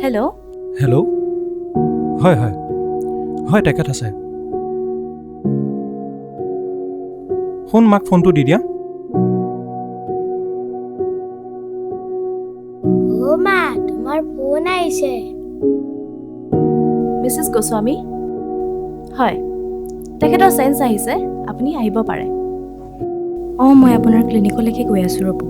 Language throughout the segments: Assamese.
হেল্ল' হেল্ল' হয় হয় হয় তেখেত আছে শুন মাক ফোনটো দি দিয়া অ' মা তোমাৰ ফোন আহিছে মিছেছ গোস্বামী হয় তেখেতৰ চেঞ্চ আহিছে আপুনি আহিব পাৰে অঁ মই আপোনাৰ ক্লিনিকলৈকে গৈ আছোঁ ৰ'ব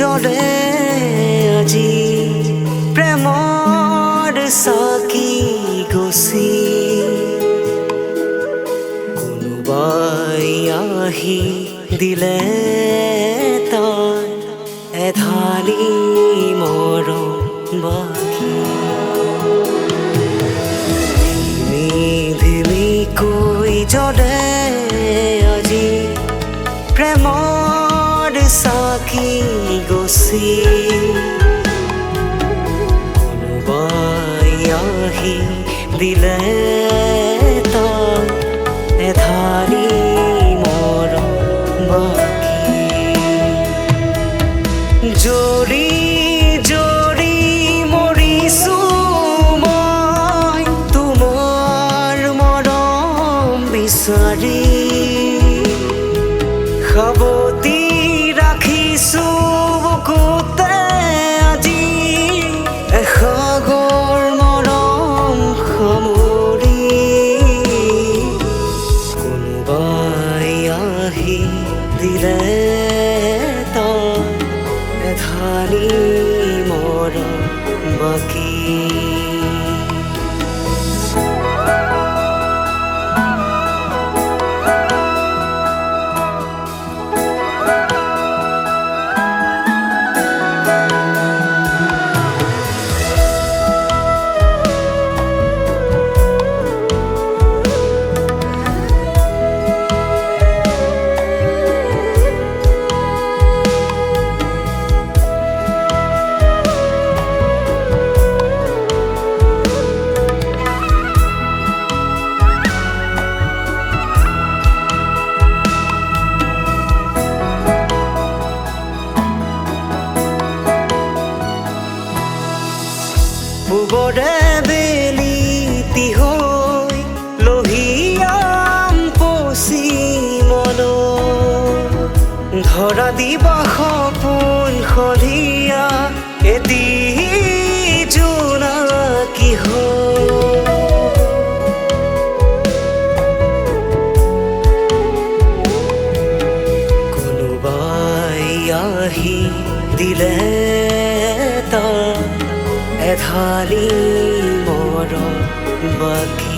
জলে আজি প্ৰেমৰ চাকি গছি কোনোবাই আহি দিলে তাই এধালি মৰম বাকি ধিমি ধিমিকৈ জ্বলে আজি প্ৰেমৰ চাকি গছি কোনোবাই আহি দিলে তাই এধালি মৰম বাকি জৰি জৰি মৰিছো মই তোমাৰ মৰম বিচাৰি সাৱতি ৰাখিছো বুকুতে আজি এসাগৰ মৰম সামৰি কোনোবাই আহি দিলে তাই এধালি মৰম বাকি পূবৰে বেলিতি হৈ লহিয়াম পশ্চিমলৈ ধৰা দিবা সপোন সন্ধিয়া এটি জোনাকী হৈ কোনোবাই আহি দিলে তাই এধালি মৰম বাকি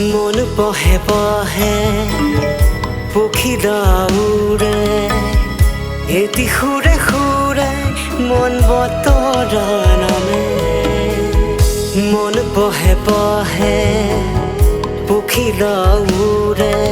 মন পহে পহে পক্ষীৰা উৰে এটি সুৰে সুৰে মন বতৰা নামে মন পহে পহে পক্ষীৰা উৰে